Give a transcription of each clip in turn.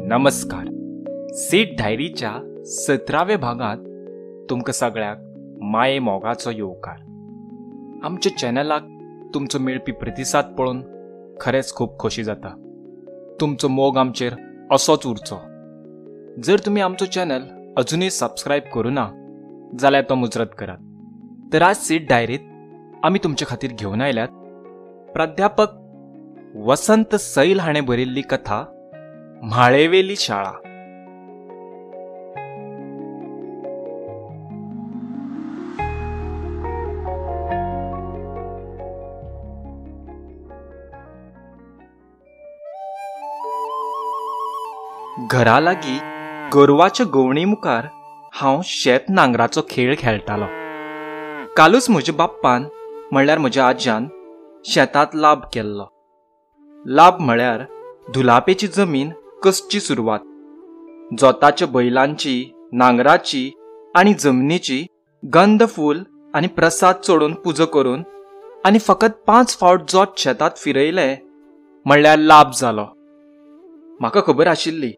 नमस्कार. सीड डायरीच्या 17व्या भागात तुमकां सगळ्याक माये मोगाचो येवकार. आमच्या चॅनलाक तुमचो मेळपी प्रतिसाद पळोवन खरेंच खूब खोशी जाता. तुमचो मोग आमचेर असोच उरचो. जर तुमी आमचो चॅनल अजुनूय सबस्क्रायब करूना जाल्यार तो मुजरत करात. तर आज सीड डायरीत आमी तुमचे खातीर घेवन आयल्यात प्राध्यापक वसंत सैल हाणें बरयल्ली कथा म्हाळेवेली शाळा. घरा लागीं गोरवाच्या गवणी मुखार हांव शेत नांगराचो खेळ खेळटालो. कालूच म्हज्या बाप्पान म्हणल्यार म्हज्या आज्यान शेतांत लाभ केल्लो. लाभ म्हळ्यार धुलापेची जमीन कसची सुरवात. जोताच्या बैलांची, नांगराची आनी जमनीची गंध फूल आनी प्रसाद चोडून पुजा करून आनी फकत 5 फावट जोत शेतांत फिरयले म्हणल्यार लाभ जालो. म्हाका खबर आशिल्ली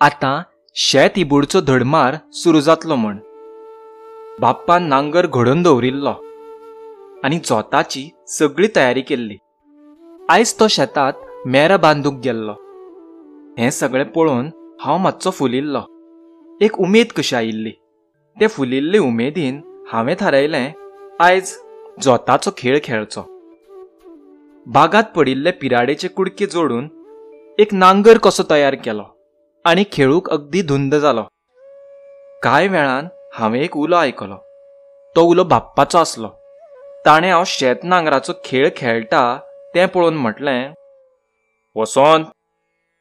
आतां शेत इबुडचो धडमार सुरू जातलो म्हण. बाप्पान नांगर घडोवन दवरिल्लो आनी जोताची सगळी तयारी केल्ली. आयज तो शेतांत मेर बांदूंक गेल्लो. हें सगळें पळोवन हांव मातसो फुलिल्लो. एक उमेद कशी आयिल्ली. ते फुलिल्ले उमेदीन हांवें थारायलें आयज जोताचो खेळ खेळचो. बागात पडिल्ले पिराडेचे कुडके जोडून एक नांगर कसो तयार केलो आनी खेळूंक अगदी धुंद जालो. कांय वेळान हांवें एक उलो आयकलो. तो उलो बाप्पाचो आसलो. ताणें हांव शेत नांगराचो खेळ खेळटा तें पळोवन म्हटलें, वसंत,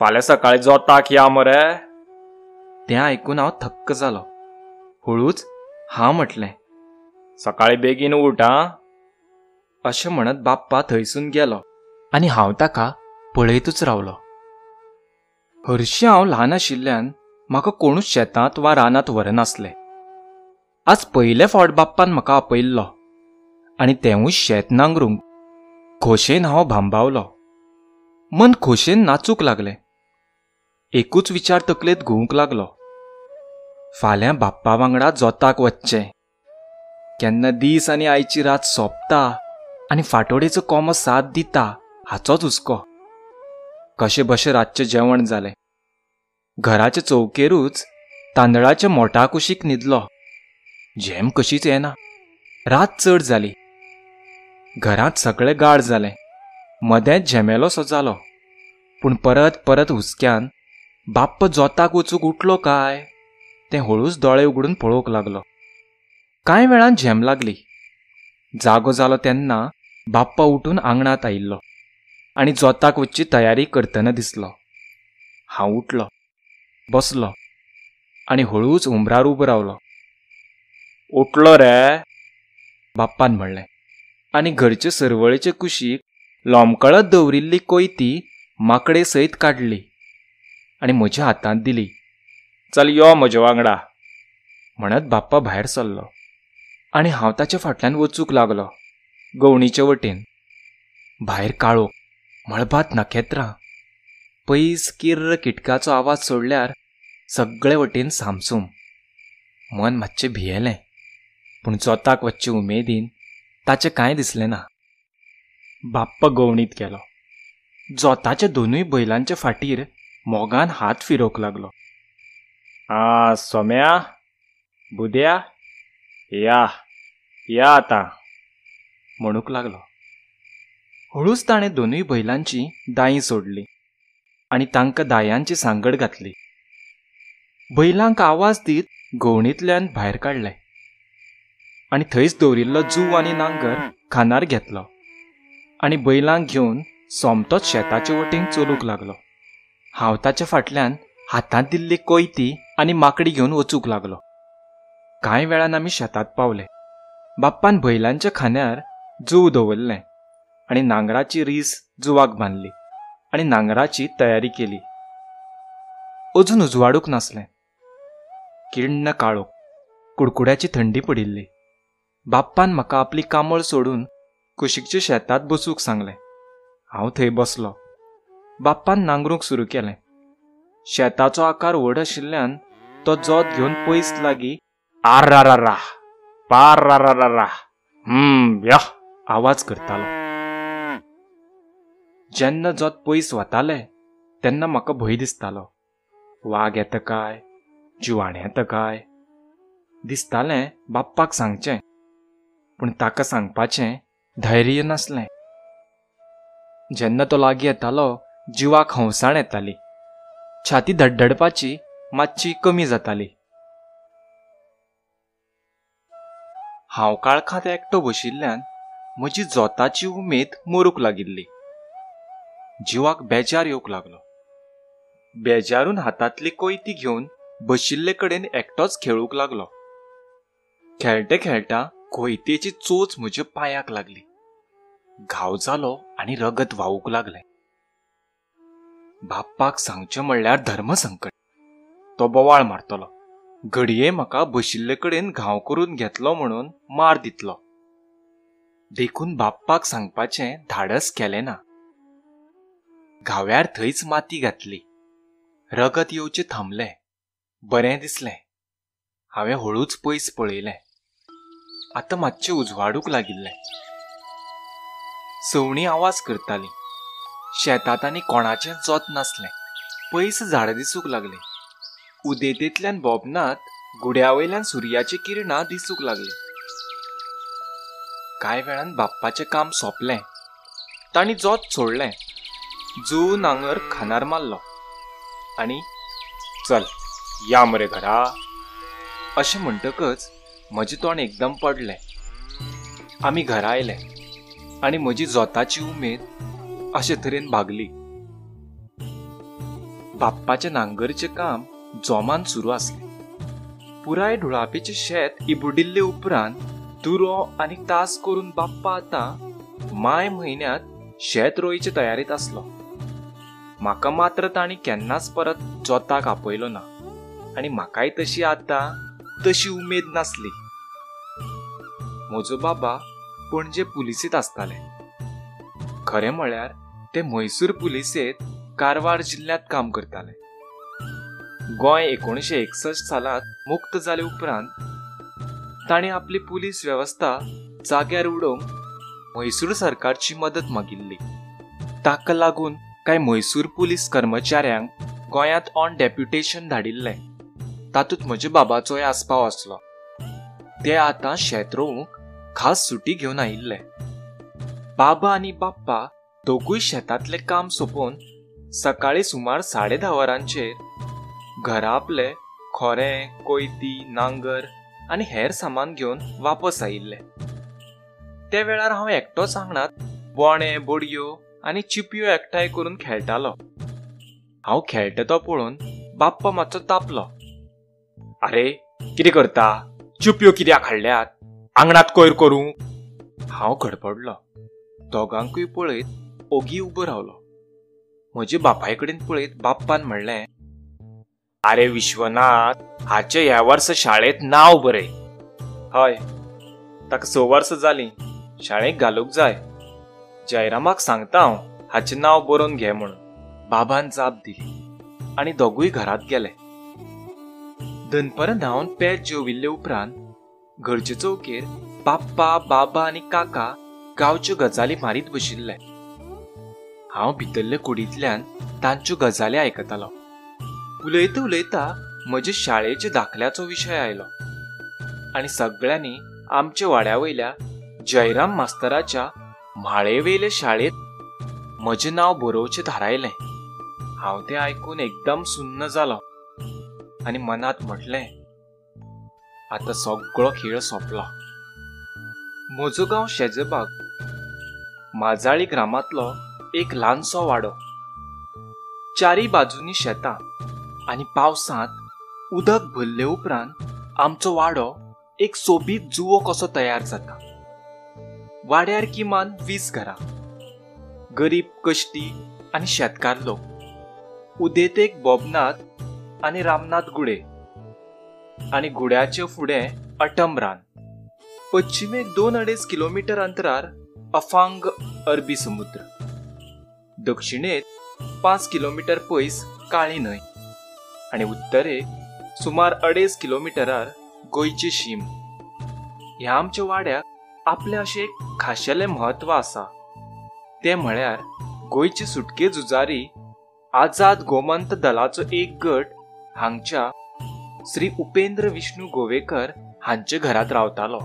फाल्यां सकाळीं जोताक या मरे. तें आयकून हांव थक्क जालो. हळूच हांव म्हटलें, सकाळीं बेगीन उठ आं. अशें म्हणत बाप्पा थंयसून गेलो आनी हांव ताका पळयतूच रावलो. हरशीं हांव ल्हान आशिल्ल्यान म्हाका कोणूच शेतांत वा रानांत व्हरनासले. आज पयले फावट बाप्पान म्हाका आपयल्लो आनी तेंवूय शेत नांगरूंक. खोशेन हांव भांबावलो. मन खोशेन नाचूंक लागलें. एकूच विचार तकलेंत घुंवूंक लागलो. फाल्यां बाप्पा वांगडा जोताक वचचें. केन्ना दीस आनी आयची रात सोंपता आनी फांतोडेचो कोमो साथ दिता हाचोच हुस्को. कशें बशें रातचें जेवण जालें. घराचे चौकेरूच तांदळाच्या मोठा कुशीक न्हिदलो. झेम कशीच येना. रात चड जाली. घरांत सगळें गाळ जालें. मदेंच झेमेलो सो जालो. पूण परत परत हुस्क्यान बाप्पा जोताक वचूंक उठलो काय तें हळूच दोळे उगडून पळोवंक लागलो. कांय वेळान झेम लागली. जागो जालो तेन्ना बाप्पा उठून आंगणांत आयिल्लो आनी जोताक वचची तयारी करतना दिसलो. हांव उठलो, बसलो आनी हळूच उंबरार उबो रावलो. उठलो रे, बाप्पान म्हणलें आनी घरचे सरवळेचे कुशीक लोंबकळत दवरिल्ली कोयती माकडे सयत काडली आनी म्हज्या हातांत दिली. चल यो म्हज्या वांगडा म्हणत बाप्पा भायर सरलो आनी हांव ताच्या फाटल्यान वचूंक लागलो गवणीचे वटेन. भायर काळोख, मळबात नखेत्रां. पयस किर्र किटकाचो आवाज सोडल्यार सगळे वटेन सामसूम. मन मातशें भियेलें. पूण जोताक वचचे उमेदीन ताचें कांय दिसलें ना. बाप्पा गवणीत गेलो. जोताच्या दोनूय बैलांच्या फाटीर मोगान हात फिरोवंक लागलो. आ सोम्या, बुद्या, या या आतां म्हणूंक लागलो. हळूच ताणें दोनूय बैलांची दायीं सोडली आनी तांकां दायांची सांगड घातली. बैलांक आवाज दीत गवणींतल्यान भायर काडले आनी थंयच दवरिल्लो जूव आनी नांगर खांदार घेतलो आनी बैलांक घेवन सोमतोच शेताचे वटेन चलूंक लागलो. हांव ताच्या फाटल्यान हातांत दिल्ली कोयती आनी माकडी घेवन वचूंक लागलो. कांय वेळान आमी शेतांत पावले. बाप्पान बैलांच्या खांद्यार जूव दवरलें आनी नांगराची रीस जुवाक बांदली आनी नांगराची तयारी केली. अजून उजवाडूंक नासलें. किण्ण काळोख, कुडकुड्याची थंडी पडिल्ली. बाप्पान म्हाका आपली कांबळ सोडून कुशीकच्या शेतात बसूंक सांगलें. हांव थंय बसलो. बाप्पान नांगरूंक सुरू केलें. शेताचो आकार व्हड आशिल्ल्यान तो जोत घेवन पयस लागीं आर्रारारा पार्रारारा या आवाज करतालो. जेन्ना जोत पयस वताले तेन्ना म्हाका भंय दिसतालो. वाग येता काय, जिवाण येता काय. दिसतालें बाप्पाक सांगचें, पूण ताका सांगपाचें धैर्य नासलें. जेन्ना तो लागीं येतालो जिवाक हंवसाण येताली. छाती धडधडपाची मातशी कमी जाताली. हांव काळखांत एकटो बशिल्ल्यान म्हजी जोताची उमेद मरूंक लागिल्ली. जिवाक बेजार येवंक लागलो. बेजारून हातांतली कोयती घेवन बशिल्ले कडेन एकटोच खेळूंक लागलो. खेळटा खेळटा कोयतेची चोच म्हज्या पांयाक लागली. घाव जालो आनी रगत व्हांवूंक लागलें. बाप्पाक सांगचें म्हणल्यार धर्मसंकट. तो बोवाळ मारतलो. घडये म्हाका बशिल्ले कडेन घाव करून घेतलो म्हणून मार दितलो. देखून बाप्पाक सांगपाचें धाडस केलें ना. घाव्यार थंयच माती घातली. रगत येवचें थांबलें. बरें दिसलें. हांवें हळूच पयस पळयलें. आतां मातशें उजवाडूंक लागिल्लें. सवणीं आवाज करतालीं. शेतांत आनी कोणाचें जोत नासलें. पयस झाडां दिसूंक लागलीं. उदेंतेंतल्यान बोबनात गुड्यावयल्यान सुर्याची किरणां दिसूंक लागलीं. कांय वेळान बाप्पाचें काम सोंपलें. तांणी जोत सोडलें. जू नांगर खांदार मारलो आनी चल या मरे घरा अशें म्हणटकच म्हजें तोंड एकदम पडलें. आमी घरा आयले आनी म्हजी जोताची उमेद अशे तरेन भागली. बाप्पाचें नांगरचें काम जोमान सुरू आसलें. पुराय ढुळापेचें शेत इबुडिल्ले उपरांत दुरो आनी तास करून बाप्पा आतां माय म्हयन्यांत शेत रोयचे तयारेंत आसलो. म्हाका मात्र तांणी केन्नाच परत जोताक आपयलो ना आनी म्हाकाय तशी आतां तशी उमेद नासली. म्हजो बाबा पणजे पुलिसेंत आसताले. खरें म्हळ्यार ते म्हैसूर पुलिसेंत कारवार जिल्ल्यांत काम करताले. गोंय 1961 सालांत मुक्त जाले उपरांत तांणी आपली पुलीस वेवस्था जाग्यार उडोवंक म्हैसूर सरकारची मदत मागिल्ली. ताका लागून कांय म्हैसूर पुलीस कर्मचाऱ्यांक गोंयांत ऑन डेप्युटेशन धाडिल्लें. तातूंत म्हज्या बाबाचोय आस्पाव आसलो. ते आतां शेत रोवंक खास सुटी घेवन आयिल्ले. बाबा आनी बाप्पा दोगूय शेतांतलें काम सोंपोवन सकाळीं सुमार 10:30 वरांचेर घरा आपले खोरें, कोयती, नांगर आनी हेर सामान घेवन वापस आयिल्ले. त्या वेळार हांव एकटोच आंगणांत बोणे, बडयो आनी चिपयो एकठांय करून खेळटालो. हांव खेळटा तो पळोवन बाप्पा मातसो तापलो. आरे कितें करता? चिपयो कित्याक हाडल्यात? आंगणांत कोयर करूं? हांव खडपडलो. दोगांकूय पळयत ओगी उबो रावलो. म्हज्या बापाय कडेन पळयत बाप्पान म्हणलें, आरे विश्वनाथ, हाचे ह्या वर्सा शाळेंत नांव बरय. हय, ताका 6 वर्सां जालीं. शाळेक घालूंक जाय. जयरामाक सांगता हांव हाचें नांव बरोवन घे म्हणून. बाबान जाप दिली आनी दोगूय घरांत गेले. दनपारां न्हांवन पेज जेविल्ले उपरांत घरचे चौकेर बाप्पा, बाबा आनी काका गांवच्यो गजाली मारीत बशिल्ले. हांव भितरले कुडींतल्यान तांच्यो गजाली आयकतालो. उलयता उलयता म्हज्या शाळेच्या दाखल्याचो विशय आयलो आनी सगळ्यांनी आमच्या वाड्यावयल्या जयराम मास्तराच्या म्हाळेवेले शाळेत म्हजें नांव बरोवचें थारायलें. हांव तें आयकून एकदम सुन्न जालो आनी मनांत म्हटलें, आतां सगळो खेळ सोंपलो. म्हजो गांव शेजबाग माजाळी ग्रामांतलो एक ल्हानसो वाडो. चारी बाजूंनी शेतां आनी पावसांत उदक भरले उपरांत आमचो वाडो एक सोबीत जुवो कसो तयार जाता. वाड्यार किमान 20 घरां. गरीब, कश्टी आनी शेतकार लोक. उदेतेक बोबनाथ आनी रामनाथ गुडे आनी गुड्याचे फुडें अटम रान. पश्चिमेक 2-2.5 किलोमीटर अंतरार अफांग अरबी समुद्र. दक्षिणेत 5 किलोमीटर पयस काळी न्हंय आणि उत्तरेक सुमार 2.5 किलोमिटरार गोंयची शीम. ह्या आमच्या वाड्याक आपले अशें एक खाशेलें म्हत्व आसा. ते म्हळ्यार गोंयचे सुटके झुजारी आझाद गोमंत दलाचो एक गट हांगच्या श्री उपेंद्र विष्णू गोवेकर हांचे घरात रावतालो.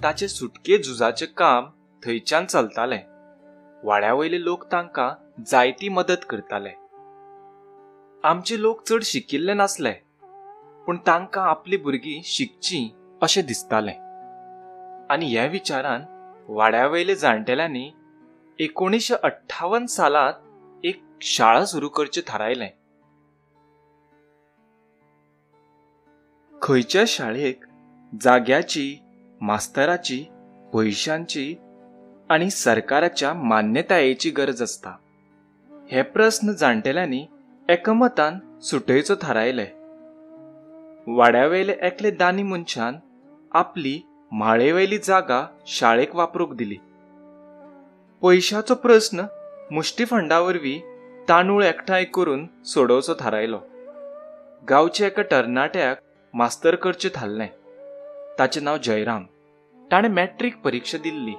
ताचे सुटके झुजाचे काम थंयच्यान चलतालें. वाड्यावयले लोक तांकां जायती मदत करताले. आमचे लोक चड शिकिल्ले नासले, पूण तांकां आपली भुरगीं शिकचीं अशें दिसतालें. आनी ह्या विचारान वाड्यावयले जाणटेल्यांनी 1958 सालांत एक शाळा सुरू करचें थारायलें. खंयच्या शाळेक जाग्याची, मास्तराची, पयशांची आनी सरकाराच्या मान्यतायेची गरज आसता. हे प्रस्न जाणटेल्यांनी एकमतान सुटयचो थारायले. वाड्यावयले एकले दानी मनशान आपली म्हाळेवयली जागा शाळेक वापरूंक दिली. पयशाचो प्रस्न मुष्टी फंडावरवीं तांदूळ एकठांय करून सोडोवचो थारायलो. गांवच्या एका तरणाट्याक मास्तर करचें थारलें. ताचें नांव जयराम. ताणें मॅट्रीक परीक्षा दिल्ली.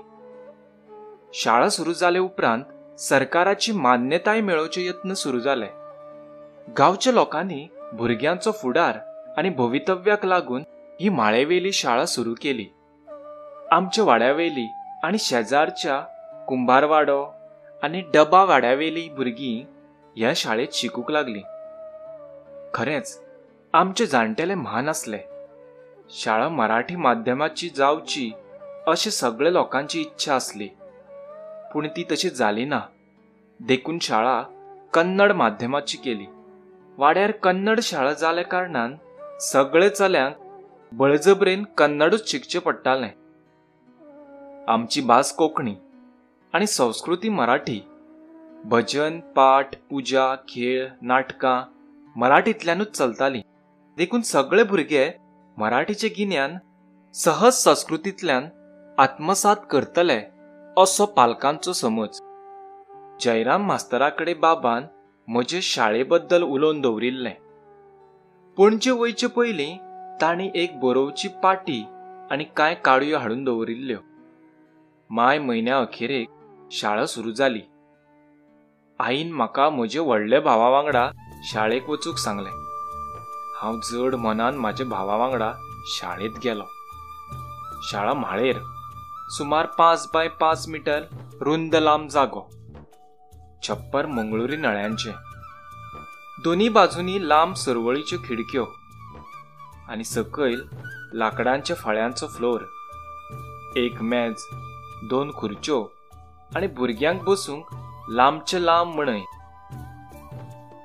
शाळा सुरू जाले उपरांत सरकाराची मान्यताय मेळोवचे यत्न सुरू जाले. गांवच्या लोकांनी भुरग्यांचो फुडार आनी भवितव्याक लागून ही म्हाळेवेली शाळा सुरू केली. आमच्या वाड्यावेली आनी शेजारच्या कुंभारवाडो आनी डबा वाड्यावेली भुरगीं ह्या शाळेत शिकूंक लागलीं. खरेंच आमचे जाणटेले म्हान आसले. शाळा मराठी माध्यमाची जावची अशें सगळे लोकांची इच्छा आसली, पूण ती तशी जाली ना. देखून शाळा कन्नड माध्यमाची केली. वाड्यार कन्नड शाळा जाल्या कारणान सगळे चल्यांक बळजबरेन कन्नडूच शिकचें पडटालें. आमची भास कोंकणी आनी संस्कृती मराठी. भजन, पाठ, पुजा, खेळ, नाटकां मराठींतल्यानूच चलतालीं. देखून सगळे भुरगे मराठीचें गिन्यान सहज संस्कृतींतल्यान आत्मसात करतले असो पालकांचो समज. जयराम मास्तराकडे बाबान म्हजे शाळे बद्दल उलोवन दवरिल्लें. पणजे वयचे पयलीं तांणी एक बरोवची पाटी आनी कांय काडयो हाडून दवरिल्ल्यो. माय म्हयन्या अखेरेक शाळा सुरू जाली. आईन म्हाका म्हजे व्हडले भावा वांगडा शाळेक वचूंक सांगलें. हांव जड मनान म्हाज्या भावा वांगडा शाळेंत गेलो. शाळा म्हाळेर, सुमार 5 बाय 5 मीटर रुंद लांब जागो. छप्पर मंगळुरी नळ्यांचे. दोनी बाजूंनी लांब सरवळीच्यो खिडक्यो आनी सकयल लांकडांच्या फळ्यांचो फ्लोर. एक मेज, 2 खुर्च्यो आनी भुरग्यांक बसूंक लांबचे लांब मणय.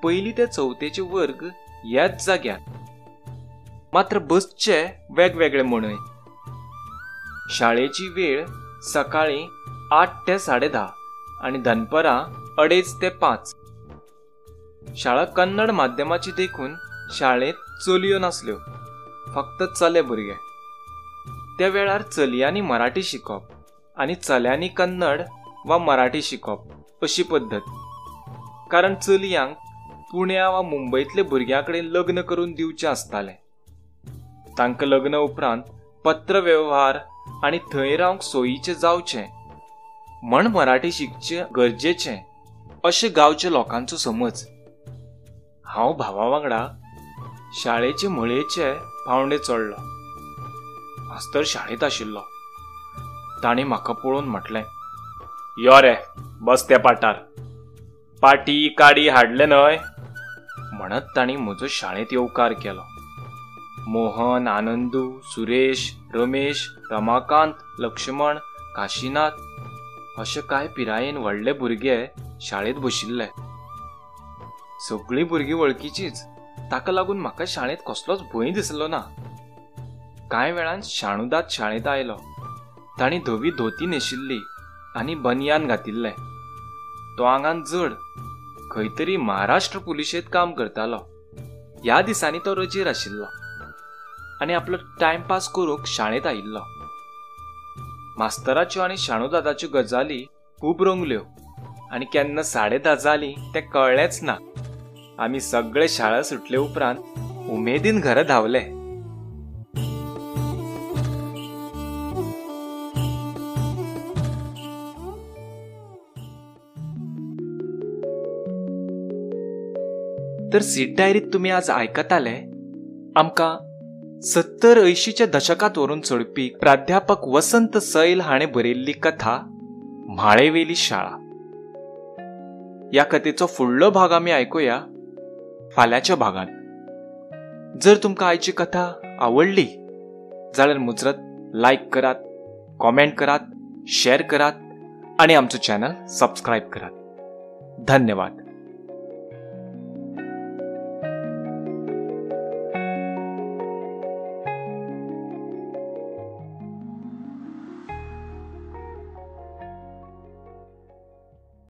पयली ते चवथेचे वर्ग ह्याच जाग्यार, मात्र बसचे वेगवेगळे मणय. शाळेची वेळ सकाळीं 8 ते 10:30 आनी दनपरां 2:30 ते 5. शाळा कन्नड माध्यमाची देखून शाळेंत चलयो नासल्यो, फक्त चले भुरगे. त्या वेळार चलयांनी मराठी शिकप आनी चल्यांनी कन्नड वा मराठी शिकप अशी पद्दत. कारण चलयांक पुण्या वा मुंबईतल्या भुरग्यां कडेन लग्न करून दिवचें आसतालें. तांकां लग्न उपरांत पत्र वेव्हार आनी थंय रावंक सोयीचें जावचें म्हण मराठी शिकचें गरजेचें अशें गांवच्या लोकांचो समज. हांव भावा वांगडा शाळेचे म्हळेचे पावंडे चडलो. मास्तर शाळेंत आशिल्लो. ताणें म्हाका पळोवन म्हटलें, यो रे, बस त्या पाटार. पाटी काडी हाडले न्हय म्हणत तांणी म्हजो शाळेंत येवकार केलो. मोहन, आनंदू, सुरेश, रमेश, रमाकांत, लक्ष्मण, काशीनाथ अशे कांय पिरायेन व्हडले भुरगे शाळेंत बशिल्ले. सगळीं भुरगीं वळखीचीच. ताका लागून म्हाका शाळेंत कसलोच भंय दिसलो ना. कांय वेळान शाणूदाद शाळेंत आयलो. तांणी धवी धोती न्हेशिल्ली आनी बनियान घातिल्लें. तो आंगान जड. खंय तरी महाराष्ट्र पुलिशेंत काम करतालो. ह्या दिसांनी तो रजेर आशिल्लो आनी आपलो टायमपास करूंक शाळेंत आयिल्लो. मास्तराच्यो आनी शाणूदादाच्यो गजाली खूब रंगल्यो आनी केन्ना 10:30 जाली तें कळ्ळेंच ना. आमी सगळे शाळा सुटले उपरांत उमेदीन घरा धांवले. तर सीट डायरीत तुमी आज आयकताले आमकां 70-80च्या दशकांत व्हरून सोडपी प्राध्यापक वसंत सैल हाणें बरयल्ली कथा म्हाळेवेली शाळा. ह्या कथेचो फुडलो भाग आमी आयकुया फाल्यांच्या भागांत. जर तुमकां आयची कथा आवडली जाल्यार मुजरत लायक करात, कॉमेंट करात, शेअर करात आनी आमचो चॅनल सबस्क्रायब करात. धन्यवाद.